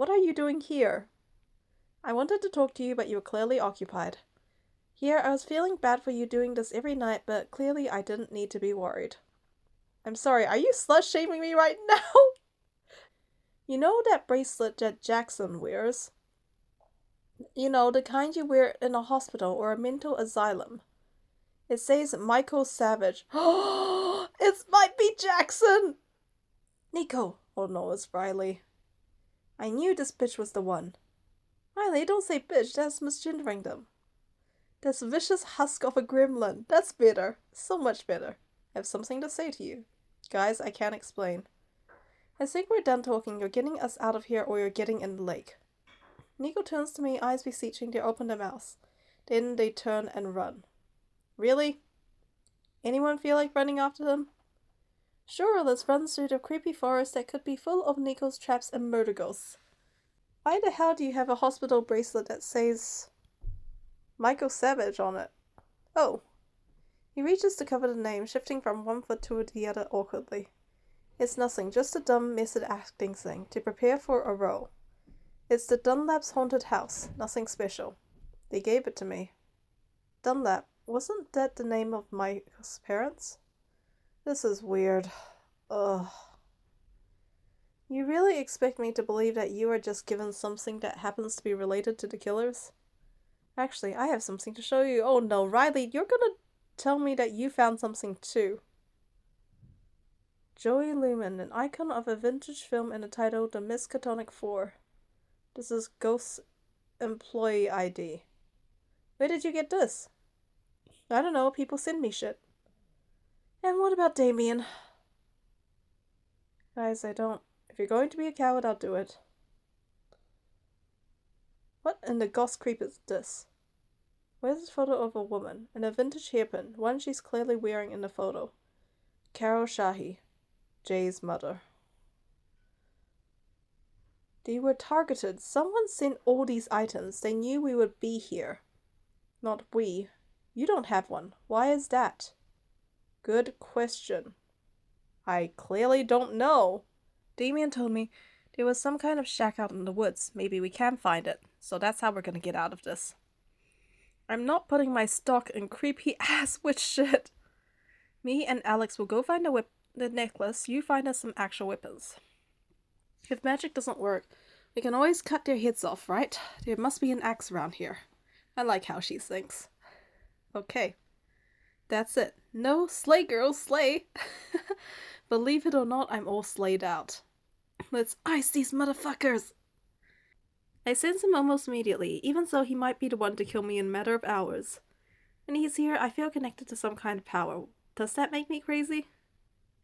what are you doing here? I wanted to talk to you, but you were clearly occupied. Here, I was feeling bad for you doing this every night, but clearly I didn't need to be worried. I'm sorry, are you slut-shaming me right now? You know that bracelet that Jackson wears? You know, the kind you wear in a hospital or a mental asylum. It says Michael Savage. Oh, it might be Jackson! Nico! Oh no, it's Riley. I knew this bitch was the one. Riley, don't say bitch, that's misgendering them. This vicious husk of a gremlin. That's better. So much better. I have something to say to you. Guys, I can't explain. I think we're done talking. You're getting us out of here or you're getting in the lake. Nico turns to me, eyes beseeching. They open their mouths. Then they turn and run. Really? Anyone feel like running after them? Sure, let's run through the creepy forest that could be full of Nico's traps and murder ghosts. Why the hell do you have a hospital bracelet that says Michael Savage on it? Oh. He reaches to cover the name, shifting from one foot to the other awkwardly. It's nothing, just a dumb method acting thing, to prepare for a role. It's the Dunlap's haunted house, nothing special. They gave it to me. Dunlap, wasn't that the name of Michael's parents? This is weird. Ugh. You really expect me to believe that you are just given something that happens to be related to the killers? Actually, I have something to show you. Oh no, Riley, you're gonna tell me that you found something too. Joey Lumen, an icon of a vintage film and the title The Miskatonic 4. This is Ghost's employee ID. Where did you get this? I don't know, people send me shit. And what about Damien? Guys, if you're going to be a coward, I'll do it. What in the goth creep is this? Where's a photo of a woman, and a vintage hairpin, one she's clearly wearing in the photo. Carol Shahi, Jay's mother. They were targeted. Someone sent all these items. They knew we would be here. Not we. You don't have one. Why is that? Good question. I clearly don't know. Damien told me there was some kind of shack out in the woods. Maybe we can find it. So that's how we're gonna get out of this. I'm not putting my stock in creepy ass witch shit. Me and Alex will go find the necklace. You find us some actual weapons. If magic doesn't work, we can always cut their heads off, right? There must be an axe around here. I like how she thinks. Okay. That's it. No, slay girl, slay. Believe it or not, I'm all slayed out. Let's ice these motherfuckers. I sense him almost immediately, even though he might be the one to kill me in a matter of hours. When he's here, I feel connected to some kind of power. Does that make me crazy?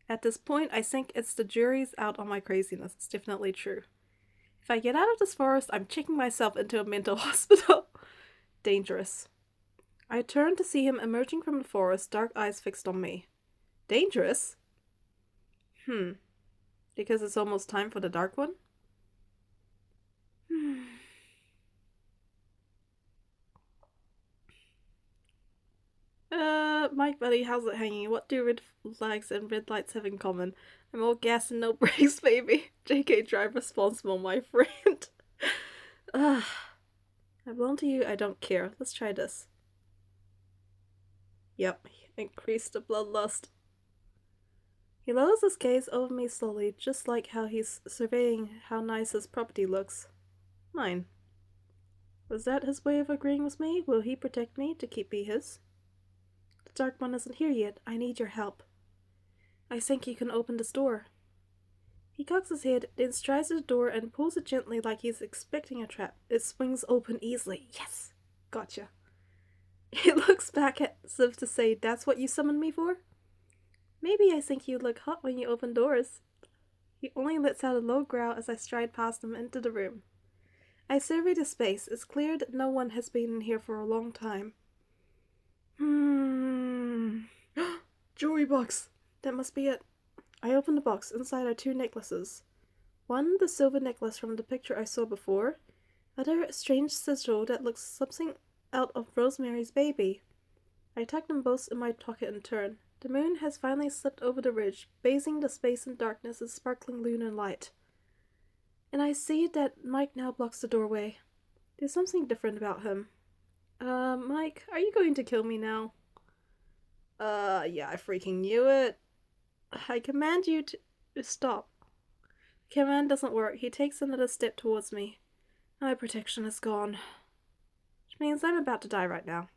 At this point, I think it's the jury's out on my craziness. It's definitely true. If I get out of this forest, I'm checking myself into a mental hospital. Dangerous. I turn to see him emerging from the forest, dark eyes fixed on me. Dangerous? Because it's almost time for the dark one? Mike buddy, how's it hanging? What do red flags and red lights have in common? I'm all gas and no brakes, baby. JK, drive responsible, my friend. I belong to you, I don't care. Let's try this. Yep, increase the bloodlust. He lowers his gaze over me slowly, just like how he's surveying how nice his property looks. Mine. Was that his way of agreeing with me? Will he protect me to keep me his? The Dark One isn't here yet. I need your help. I think you can open this door. He cocks his head, then strides to the door and pulls it gently like he's expecting a trap. It swings open easily. Yes! Gotcha. He looks back as if to say, that's what you summoned me for? Maybe I think you look hot when you open doors. He only lets out a low growl as I stride past him into the room. I survey the space. It's clear that no one has been in here for a long time. Jewelry box! That must be it. I open the box. Inside are 2 necklaces. One, the silver necklace from the picture I saw before. Other, a strange sigil that looks something out of Rosemary's Baby. I tuck them both in my pocket and turn. The moon has finally slipped over the ridge, bathing the space in darkness and sparkling lunar light. and I see that Mike now blocks the doorway. There's something different about him. Mike, are you going to kill me now? Yeah, I freaking knew it. I command you to stop. The command doesn't work. He takes another step towards me. My protection is gone. Which means I'm about to die right now.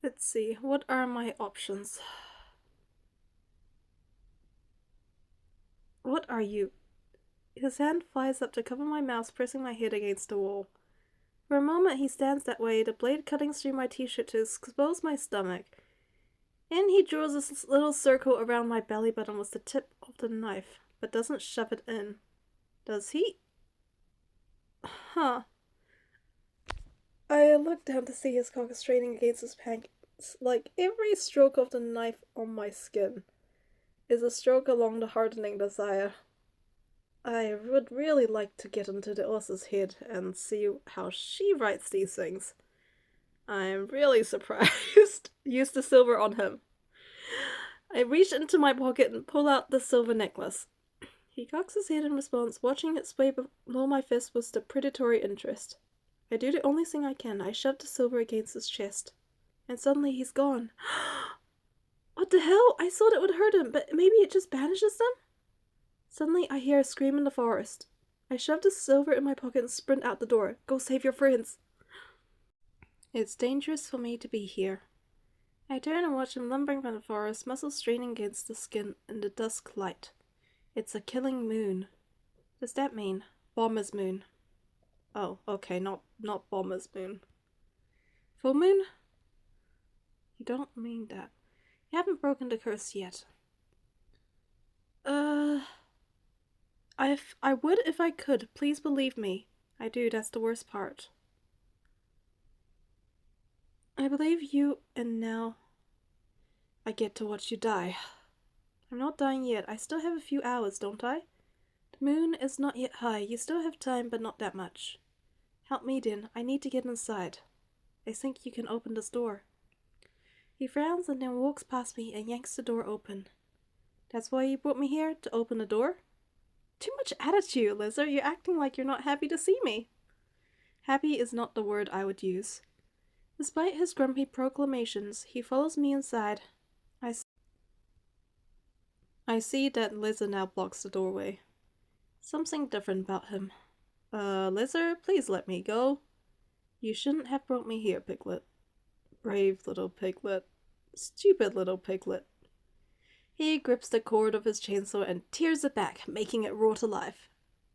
Let's see, what are my options? What are you? His hand flies up to cover my mouth, pressing my head against the wall. For a moment he stands that way, the blade cutting through my t-shirt to expose my stomach. And he draws a little circle around my belly button with the tip of the knife, but doesn't shove it in. Does he? Huh. I look down to see his cock straining against his pants. Like every stroke of the knife on my skin is a stroke along the hardening desire. I would really like to get into the Oss's head and see how she writes these things. I'm really surprised. Use the silver on him. I reach into my pocket and pull out the silver necklace. He cocks his head in response, watching it sway below my fist with the predatory interest. I do the only thing I can. I shove the silver against his chest. And suddenly he's gone. What the hell? I thought it would hurt him, but maybe it just banishes them? Suddenly I hear a scream in the forest. I shove the silver in my pocket and sprint out the door. Go save your friends. It's dangerous for me to be here. I turn and watch him lumbering from the forest, muscles straining against the skin in the dusk light. It's a killing moon. Does that mean Bomber's moon? Oh, okay, not Bomber's moon. Full moon? You don't mean that. You haven't broken the curse yet. I would if I could. Please believe me. I do, that's the worst part. I believe you, and now I get to watch you die. I'm not dying yet. I still have a few hours, don't I? The moon is not yet high. You still have time, but not that much. Help me, then. I need to get inside. I think you can open this door. He frowns and then walks past me and yanks the door open. That's why you brought me here? To open the door? Too much attitude, Lizard. You're acting like you're not happy to see me. Happy is not the word I would use. Despite his grumpy proclamations, he follows me inside. I see that Lizard now blocks the doorway. Something different about him. Lizard, please let me go. You shouldn't have brought me here, Piglet. Brave little Piglet. Stupid little Piglet. He grips the cord of his chainsaw and tears it back, making it roar to life.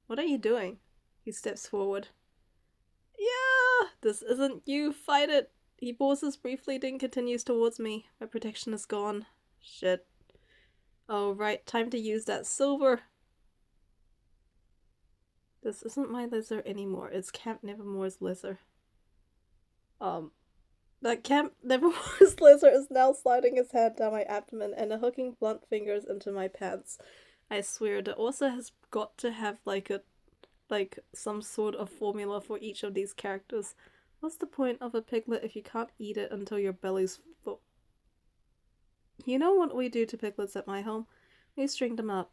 What are you doing? He steps forward. Yeah, this isn't you, fight it. He pauses briefly, then continues towards me. My protection is gone. Shit. Oh, right, time to use that silver. This isn't my Lizard anymore. It's Camp Nevermore's Lizard. That Camp Nevermore's Lizard is now sliding his hand down my abdomen and hooking blunt fingers into my pants. I swear, the author has got to have like some sort of formula for each of these characters. What's the point of a piglet if you can't eat it until your belly's full? You know what we do to piglets at my home? We string them up.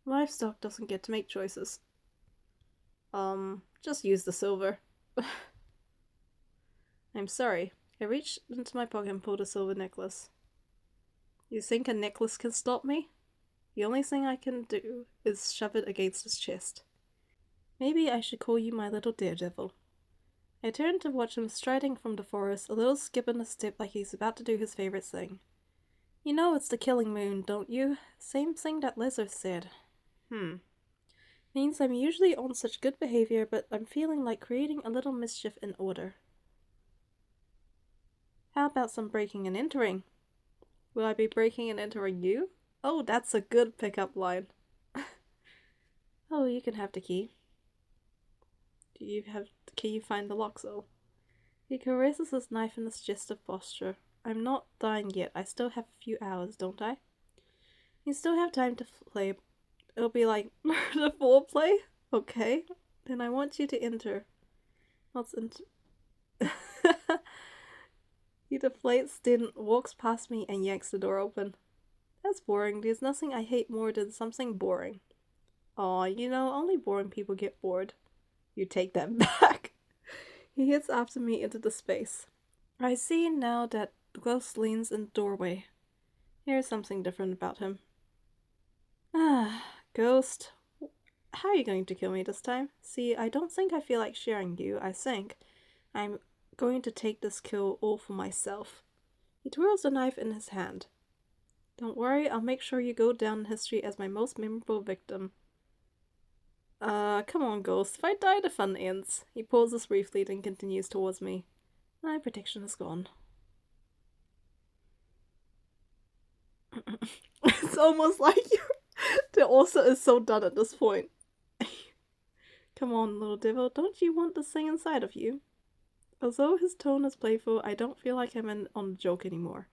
Livestock doesn't get to make choices. Just use the silver. I'm sorry. I reached into my pocket and pulled a silver necklace. You think a necklace can stop me? The only thing I can do is shove it against his chest. Maybe I should call you my little daredevil. I turned to watch him striding from the forest, a little skip in a step like he's about to do his favorite thing. You know it's the killing moon, don't you? Same thing that Lizard said. Means I'm usually on such good behavior, but I'm feeling like creating a little mischief in order. How about some breaking and entering? Will I be breaking and entering you? Oh, that's a good pickup line. Oh, you can have the key. Can you find the lock, though? He caresses his knife in a suggestive posture. I'm not dying yet. I still have a few hours, don't I? You still have time to play. It'll be like murder foreplay? Okay. Then I want you to enter. What's enter? He deflates, then walks past me and yanks the door open. That's boring. There's nothing I hate more than something boring. Aw, only boring people get bored. You take that back. He heads after me into the space. I see now that Ghost leans in the doorway. Here's something different about him. Ah, Ghost. How are you going to kill me this time? See, I don't think I feel like sharing you. I think I'm going to take this kill all for myself. He twirls the knife in his hand. Don't worry, I'll make sure you go down in history as my most memorable victim. Come on, Ghost. If I die, the fun ends. He pauses briefly, then continues towards me. My protection is gone. It's almost like the author is so done at this point. Come on, little devil, don't you want this thing inside of you? Although his tone is playful, I don't feel like I'm in on the joke anymore.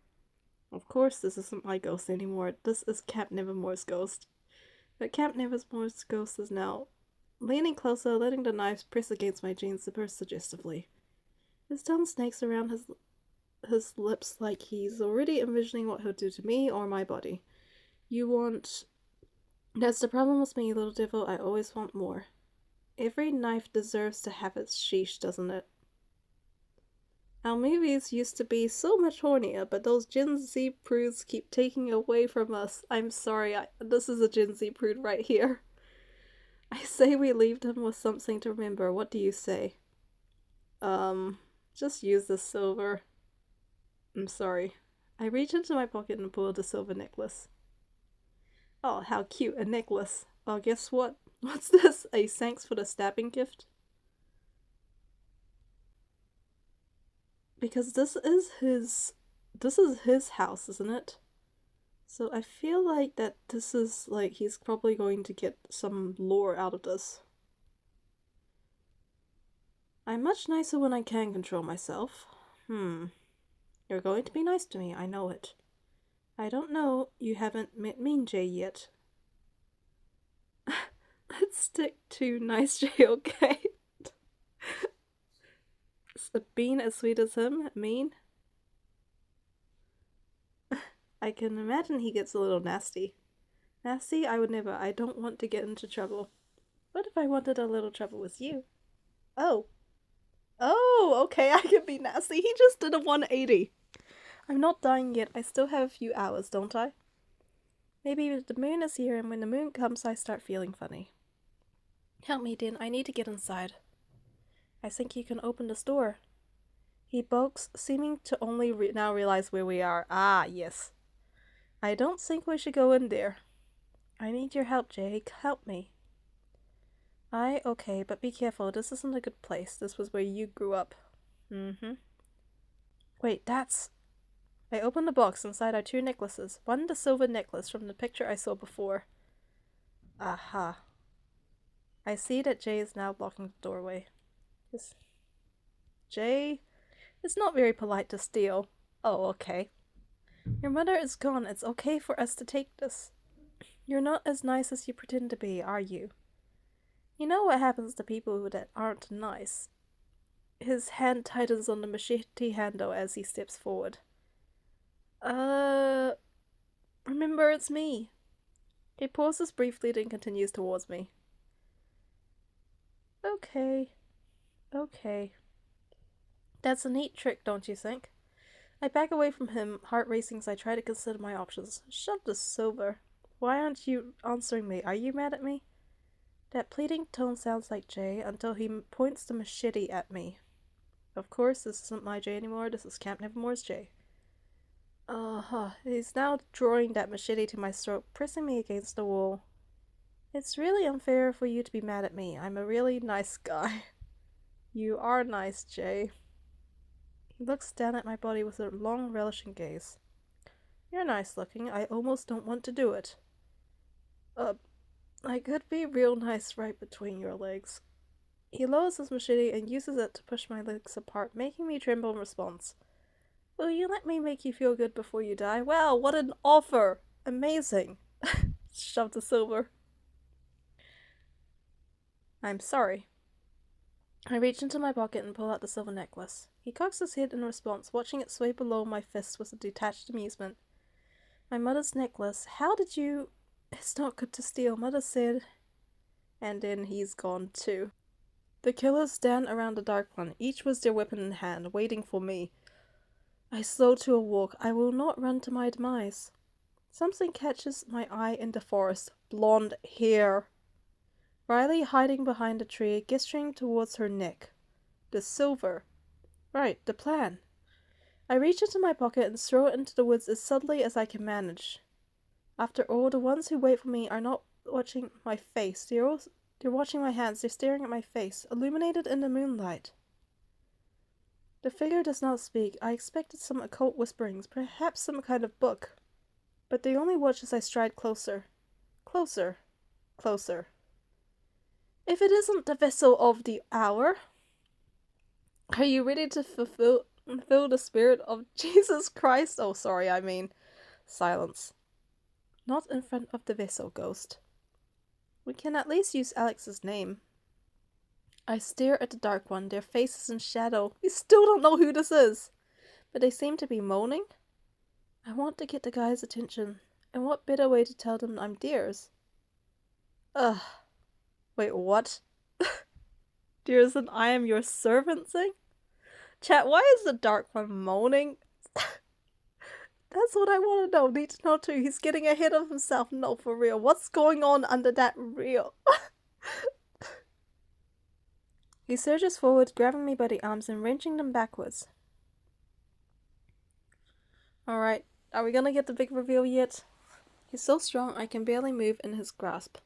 Of course, this isn't my ghost anymore. This is Camp Nevermore's ghost. But Camp Nevermore's ghost is now leaning closer, letting the knife press against my jeans zipper suggestively. His tongue snakes around his lips like he's already envisioning what he'll do to me or my body. You want... That's the problem with me, little devil. I always want more. Every knife deserves to have its sheesh, doesn't it? Our movies used to be so much hornier, but those Gen Z prudes keep taking away from us. I'm sorry, this is a Gen Z prude right here. I say we leave them with something to remember. What do you say? Just use the silver. I'm sorry. I reach into my pocket and pull the silver necklace. Oh, how cute, a necklace. Oh, guess what? What's this? A thanks for the stabbing gift? Because this is his house, isn't it? So I feel like that this is like he's probably going to get some lore out of this. I'm much nicer when I can control myself. You're going to be nice to me, I know it. I don't know, you haven't met Mean Jay yet. Let's stick to Nice Jay, okay? Is a bean as sweet as him? Mean? I can imagine he gets a little nasty. Nasty? I would never. I don't want to get into trouble. What if I wanted a little trouble with you? Oh. Oh, okay, I can be nasty. He just did a 180. I'm not dying yet. I still have a few hours, don't I? Maybe the moon is here, and when the moon comes, I start feeling funny. Help me, Din. I need to get inside. I think you can open this door. He bulks, seeming to only now realize where we are. Ah, yes. I don't think we should go in there. I need your help, Jake. Help me. Okay, but be careful. This isn't a good place. This was where you grew up. Wait, that's... I open the box. Inside are 2 necklaces. One, the silver necklace from the picture I saw before. Aha. I see that Jay is now blocking the doorway. Jay? It's not very polite to steal. Oh, okay. Your mother is gone. It's okay for us to take this. You're not as nice as you pretend to be, are you? You know what happens to people that aren't nice. His hand tightens on the machete handle as he steps forward. Remember, it's me. He pauses briefly, then continues towards me. Okay. That's a neat trick, don't you think? I back away from him, heart racing as I try to consider my options. Shove the silver. Why aren't you answering me? Are you mad at me? That pleading tone sounds like Jay until he points the machete at me. Of course, this isn't my Jay anymore. This is Camp Nevermore's Jay. He's now drawing that machete to my throat, pressing me against the wall. It's really unfair for you to be mad at me. I'm a really nice guy. You are nice, Jay. He looks down at my body with a long, relishing gaze. You're nice looking. I almost don't want to do it. I could be real nice right between your legs. He lowers his machete and uses it to push my legs apart, making me tremble in response. Will you let me make you feel good before you die? Wow, what an offer! Amazing! Shove the silver. I'm sorry. I reach into my pocket and pull out the silver necklace. He cocks his head in response, watching it sway below my fists with a detached amusement. My mother's necklace. How did you... It's not good to steal, Mother said. And then he's gone too. The killers stand around the Dark One, each with their weapon in hand, waiting for me. I slow to a walk. I will not run to my demise. Something catches my eye in the forest. Blonde hair. Riley hiding behind a tree, gesturing towards her neck. The silver. Right, the plan. I reach into my pocket and throw it into the woods as subtly as I can manage. After all, the ones who wait for me are not watching my face. They're watching my hands. They're staring at my face, illuminated in the moonlight. The figure does not speak. I expected some occult whisperings, perhaps some kind of book. But they only watch as I stride closer. Closer. Closer. If it isn't the vessel of the hour, are you ready to fulfill the spirit of Jesus Christ? Oh, sorry, I mean silence. Not in front of the vessel, Ghost. We can at least use Alex's name. I stare at the Dark One, their faces in shadow. We still don't know who this is, but they seem to be moaning. I want to get the guy's attention, and what better way to tell them I'm theirs? Ugh. Wait, what? Dears, and I am your servant thing? Chat, why is the Dark One moaning? That's what I want to know. Need to know too. He's getting ahead of himself. No, for real. What's going on under that reel? He surges forward, grabbing me by the arms and wrenching them backwards. Alright, are we gonna get the big reveal yet? He's so strong I can barely move in his grasp.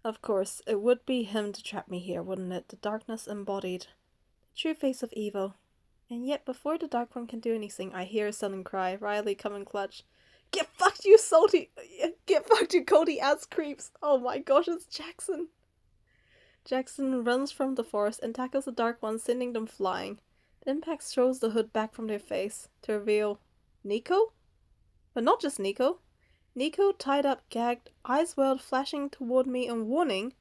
Of course, it would be him to trap me here, wouldn't it? The darkness embodied. The true face of evil. And yet, before the Dark One can do anything, I hear a sudden cry. Riley, come and clutch. Get fucked, you salty... Get fucked, you Cody ass creeps! Oh my gosh, it's Jackson! Jackson runs from the forest and tackles the Dark One, sending them flying. The impact throws the hood back from their face, to reveal... Nico? But not just Nico. Nico, tied up, gagged, eyes welled, flashing toward me in warning.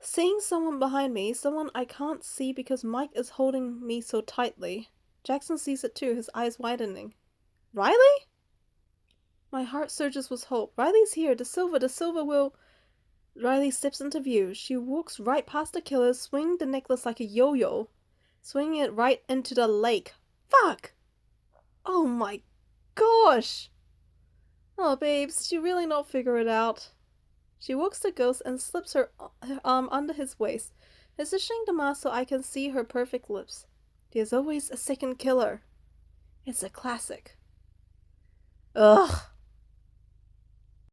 Seeing someone behind me, someone I can't see because Mike is holding me so tightly. Jackson sees it too, his eyes widening. Riley? My heart surges with hope. Riley's here, the silver will... Riley steps into view. She walks right past the killers, swinging the necklace like a yo-yo. Swinging it right into the lake. Fuck! Oh my gosh! Oh, babes, did you really not figure it out? She walks to Ghost and slips her arm under his waist, positioning the mask so I can see her perfect lips. There's always a second killer. It's a classic. Ugh.